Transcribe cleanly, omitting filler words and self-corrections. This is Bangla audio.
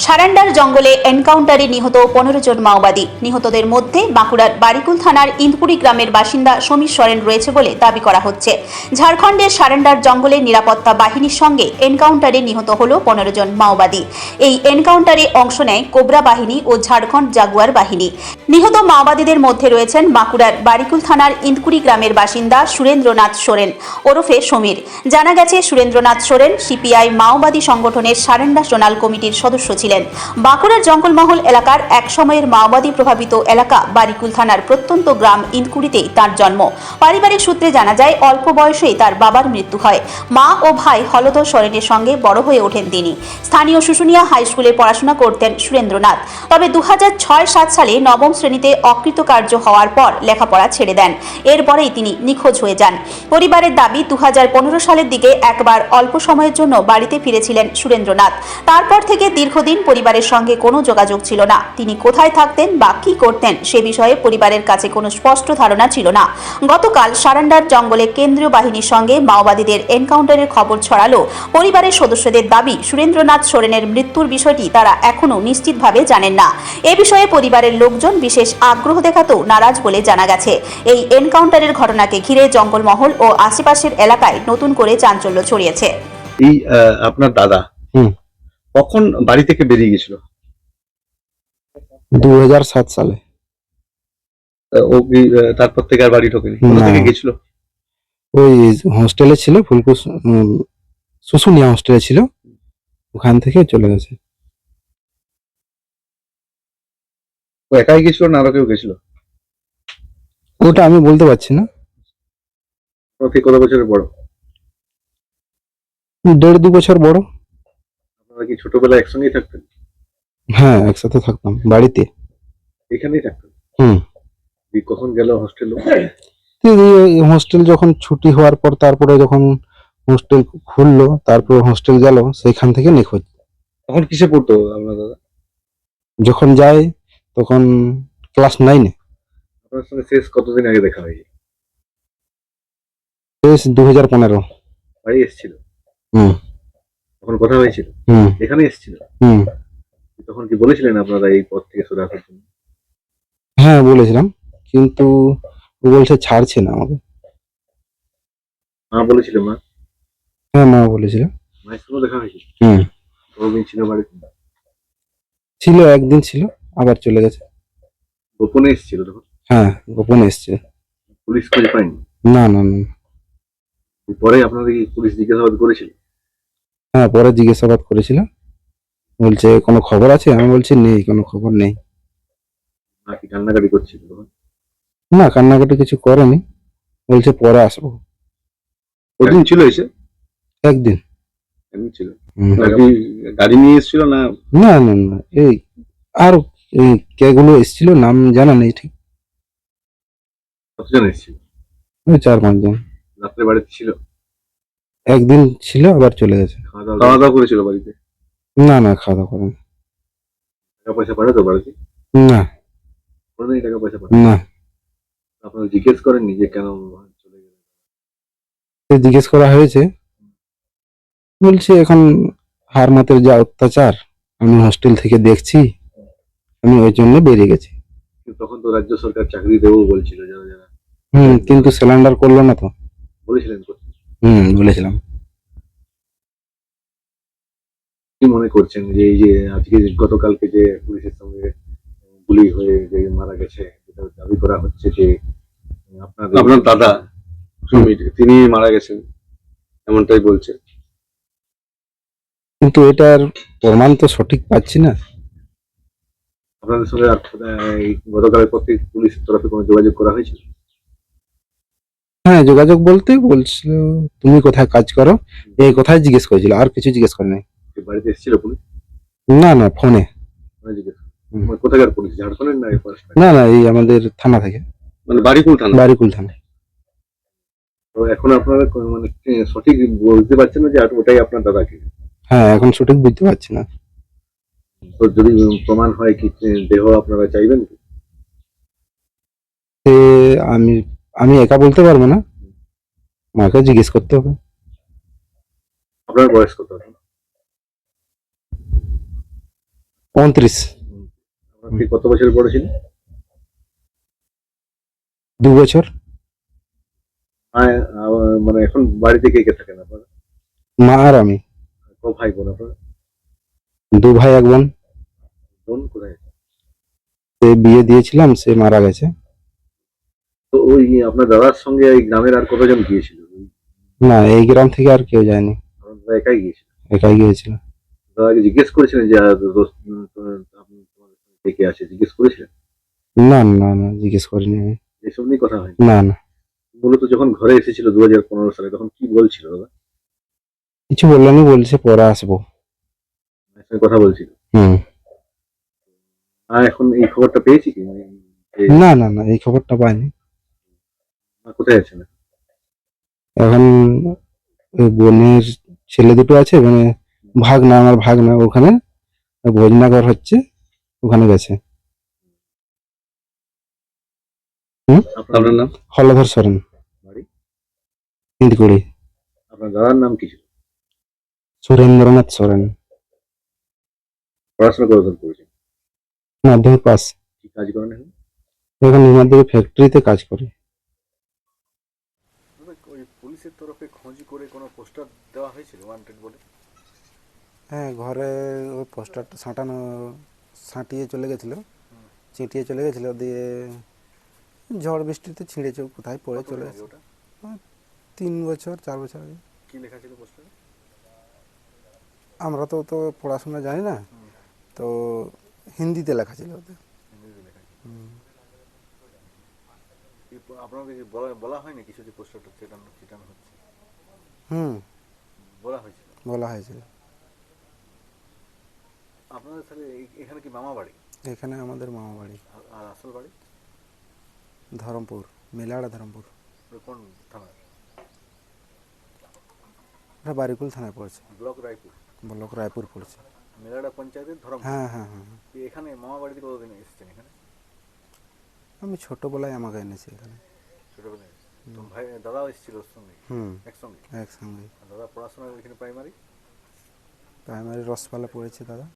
সারান্ডার জঙ্গলে এনকাউন্টারে নিহত 15 জন মাওবাদী। নিহতদের মধ্যে বাঁকুড়ার বারিকুল থানার ইন্দপুরি গ্রামের বাসিন্দা সমীর সরেন রয়েছে বলে দাবি করা হচ্ছে। ঝাড়খণ্ডের সারান্ডার জঙ্গলে নিরাপত্তা বাহিনীর সঙ্গে এনকাউন্টারে নিহত হল 15 জন মাওবাদী। এই এনকাউন্টারে অংশ নেয় কোবরা বাহিনী ও ঝাড়খণ্ড জাগুয়ার বাহিনী। নিহত মাওবাদীদের মধ্যে রয়েছেন বাঁকুড়ার বারিকুল থানার ইন্দপুরি গ্রামের বাসিন্দা সুরেন্দ্রনাথ সোরেন ওরফে সমীর। জানা গেছে, সুরেন্দ্রনাথ সোরেন সিপিআই মাওবাদী সংগঠনের সারেন্ডার জোনাল কমিটির সদস্য ছিলেন। বাঁকুড়ার জঙ্গলমহল এলাকার এক সময়ের মাওবাদী প্রভাবিত এলাকা বারিকুল থানার প্রত্যন্ত গ্রাম ইন্দকুড়িতেই তার জন্ম। পারিবারিক সূত্রে জানা যায়, অল্প বয়সেই তার বাবার মৃত্যু হয়। মা ও ভাই হলধর সোরেনের সঙ্গে বড় হয়ে ওঠেন তিনি। স্থানীয় শুশুনিয়া হাই স্কুলে পড়াশোনা করতেন সুরেন্দ্রনাথ। তবে 2006-07 সালে নবম শ্রেণীতে অকৃতকার্য হওয়ার পর লেখাপড়া ছেড়ে দেন। এরপরেই তিনি নিখোঁজ হয়ে যান। পরিবারের দাবি, 2015 সালের দিকে একবার অল্প সময়ের জন্য বাড়িতে ফিরেছিলেন সুরেন্দ্রনাথ। তারপর থেকে দীর্ঘদিন পরিবারের সঙ্গে কোনো যোগাযোগ ছিল না। তিনি কোথায় থাকতেন বা কী করতেন সে বিষয়ে পরিবারের কাছে কোনো স্পষ্ট ধারণা ছিল না। গতকাল সারান্ডার জঙ্গলে কেন্দ্রীয় বাহিনীর সঙ্গে মাওবাদীদের এনকাউন্টারের খবর ছড়ালো। পরিবারের সদস্যদের দাবি, সুরেন্দ্রনাথ সোরেনের মৃত্যুর বিষয়টি তারা এখনও নিশ্চিতভাবে জানেন না। এ বিষয়ে পরিবারের লোকজন বিশেষ আগ্রহ দেখাতেও নারাজ বলে জানা গেছে। এই এনকাউন্টারের ঘটনাকে ঘিরে জঙ্গলমহল ও আশেপাশের এলাকায় নতুন করে চাঞ্চল্য ছড়িয়েছে। এই আপনার দাদা কখন বাড়ি থেকে বেরিয়ে গেছিল? 2007 সালে। ও কি তারপর থেকে আর বাড়ি ঢোকেনি? কোথা থেকে গেছিল? ওই হোস্টেলে ছিল, ফুলকুস শুশুনিয়া হোস্টেলে ছিল, ওখান থেকে চলে গেছে। ও একাই গেছিল না আরো কেউ গেছিল? ওটা আমি বলতে পারছি না। ও থেকে কত বছরের বড়? 1.5-2 বছর বড়। আপনারা কি ছোটবেলায় একসঙ্গেই থাকতেন? হ্যাঁ, একসাথে থাকতাম বাড়িতে। এখানেই থাকতেন? কখন গেল হোস্টেলে? হোস্টেল যখন ছুটি হওয়ার পর, তারপরে যখন হোস্টেল খুললো, তারপর হোস্টেল গেল, সেখান থেকে নিখোঁজ। তখন কিসে পড়তো আপনার দাদা? যখন যায় তখন ক্লাস 9-এ। আপনার সঙ্গে শেষ কতদিন আগে দেখা হয়েছে? শেষ 2015। বাড়ি এসেছিল? হুম তখন কথা হয়েছিল? হুম এখানে এসেছিল? হুম তখন কি বলেছিলেন আপনারা এই পথ থেকে সরে আসার জন্য? হ্যাঁ, বলেছিলাম, কিন্তু ও বলছে ছাড়ছে না আমাকে। মা বলেছিল? মা? হ্যাঁ, মা বলেছিল। মায়ের সঙ্গে দেখা হয়েছিল? হুম কতদিন ছিল বাড়িতে? ছিল, একদিন ছিল, আবার চলে গেছে। গোপনে এসেছিল তখন? হ্যাঁ, গোপনে এসছে। পুলিশ খোঁজ পায়নি? না না না। পরে আপনাদের কি পুলিশ জিজ্ঞাসাবাদ করেছিল? হ্যাঁ, পরে জিজ্ঞাসাবাদ করেছিল, বলছে কোনো খবর আছে? আমি বলছি নেই, কোনো খবর নেই। নাকি কান্নাকাটি করছিল তখন? না, কান্নাকাটি কিছু করেনি, বলছে পরে আসবো। কদিন ছিল এসে? একদিন। এমনি ছিল? হুম। নাকি গাড়ি নিয়ে এসেছিল না? না না না, এই আর কেগুলো এসেছিল নাম জানা নেই ঠিক। কতজন এসেছিল? ওই 4-5 জন। রাত্রে বাড়িতে ছিল? একদিন ছিল, আবার চলে গেছে। খাওয়া দাওয়া করেছিল বাড়িতে? না না, খাওয়া দাওয়া করেনি। টাকা পয়সা পাঠাতো বাড়িতে? না কোনোদিনই টাকা পয়সা পাঠাতো? না, আপনারা জিজ্ঞেস করেননি যে কেন চলে গেল? জিজ্ঞেস করা হয়েছে, বলছে এখন হারমাতের যা অত্যাচার আমি হোস্টেল থেকে দেখছি, আমি ওই জন্য বেরিয়ে গেছি। তখন তো রাজ্য সরকার চাকরি দেবো বলছিল যারা যারা। কিন্তু সিলিন্ডার করলো না তো। বলেছিলেন? বলেছিলাম। কি মনে করছেন যে এই যে আজকে গতকালকে যে পুলিশের সঙ্গে গুলি হয়ে যে মারা গেছে, যেটা দাবি করা হচ্ছে যে আপনার দাদা সমীর তিনি মারা গেছেন, এমনটাই বলছে, কিন্তু এটার প্রমাণ তো সঠিক পাচ্ছি না। আপনাদের সঙ্গে আর এই গতকালের পর থেকে পুলিশের তরফে কোনো যোগাযোগ করা হয়েছিল? হ্যাঁ, যোগাযোগ বলতে বলছিল তুমি কোথায় কাজ করো, এই কথাই জিজ্ঞেস করেছিল, আর কিছু জিজ্ঞেস করে নাই। বাড়িতে এসেছিল পুলিশ? না না, ফোনে। জিজ্ঞেস কোথাকার পুলিশ? ঝাড়খণ্ডের না? না না, এই আমাদের থানা থেকে। মানে বারিকুল থানা? বারিকুল থানা। তো এখন আপনারা মানে সঠিক বলতে পারছেন না যে ওটাই আপনার দাদাকে? হ্যাঁ, এখন সঠিক বুঝতে পারছি না। তো যদি প্রমাণ হয় কি দেহ আপনারা চাইবেন কি? আমি আমি একা বলতে পারবো না, মাকে জিজ্ঞেস করতে হবে। আপনার বয়স কত? 29। আপনার থেকে কত বছর বড় ছিল? 2 বছর। মানে এখন বাড়িতে কে কে থাকেন আপনারা? মা আর আমি। ক ভাই বোন আপনারা? 2 ভাই 1 বোন। বোন কোথায়? সে বিয়ে দিয়েছিলাম, সে মারা গেছে। তো ওই আপনার দাদার সঙ্গে এই গ্রামের আর কতজন গিয়েছিল? না, এই গ্রাম থেকে আর কেউ যায়নি, আপনার দাদা একাই গিয়েছিল? একাই গিয়েছিল। দাদাকে জিজ্ঞেস করেছিলেন যে আপনি তোমাদের সঙ্গে কে কে আছে জিজ্ঞেস করেছিলেন? না না না, জিজ্ঞেস করিনি আমি। এসব নিয়ে কথা হয়নি? না না, মূলত যখন ঘরে এসেছিল 2015 সালে তখন কি বলছিল দাদা? কিছু বললেনি, বলছে পরে আসবো। আপনার সঙ্গে কথা বলছিল? হুম। আর এখন এই খবরটা পেয়েছি কি যে না না না, এই খবরটা পাইনি। মা কোথায় আছেন? এখন ওই বোনের ছেলে দুটো আছে, মানে ভাগনা, আমার ভাগনা, ওখানে ভোজনাগর হচ্ছে, ওখানে গেছে। আপনার নাম? হলধর সরেন, বাড়ি? ইন্দকুড়ি। আপনার দাদার নাম কি ছিল? সুরেন্দ্রনাথ সরেন। পড়াশোনা কতদূর করেছেন? মাধ্যমিক পাস। কি কাজ করেন এখন? এখন নিমাদের ফ্যাক্টরিতে কাজ করে। ওই পুলিশের তরফে খোঁজ করে কোনো পোস্টার দেওয়া হয়েছিল ওয়ান্টেড বলে? হ্যাঁ, ঘরে ওই পোস্টারটা ছাঁটিয়ে চলে গেছিলো, চিঁটিয়ে চলে গেছিলো, দিয়ে ঝড় বৃষ্টিতে ছিঁড়েছে, কোথায় পড়ে চলে গেছে। ওটা 3 বছর 4 বছর আগে। কি লেখা ছিল পোস্টারে? আমরা তো পড়াশোনা জানি না, তো হিন্দিতে লেখা ছিল ওতে। হিন্দিতে লেখা ছিল। আপনাকে কি বলা হয়নি কিছু যে পোস্টারটা চিটানো হচ্ছে? হুম, বলা হয়েছিল? বলা হয়েছিল। আপনাদের তাহলে এখানে কি মামা বাড়ি? এখানে আমাদের মামা বাড়ি আর আসল বাড়ি? ধরমপুর, মেলাড়া ধরমপুর। ওটা কোন থানা? ওটা বারিকুল থানায় পড়ছে। ব্লক রায়পুর? ব্লক রায়পুর পড়ছে। মেলাড়া পঞ্চায়েতের ধরমপুর? হ্যাঁ হ্যাঁ হ্যাঁ। এখানে মামা বাড়িতে কতদিন এসেছেন এখানে? আমি ছোটবেলায় আমাকে এনেছি এখানে। ছোটবেলায়? তো ভাই দাদাও এসেছিল ওর সঙ্গে? হুম, একসঙ্গে? একসঙ্গে। আর দাদা পড়াশোনা এখানে প্রাইমারি? প্রাইমারি রসপালা পড়েছে দাদা।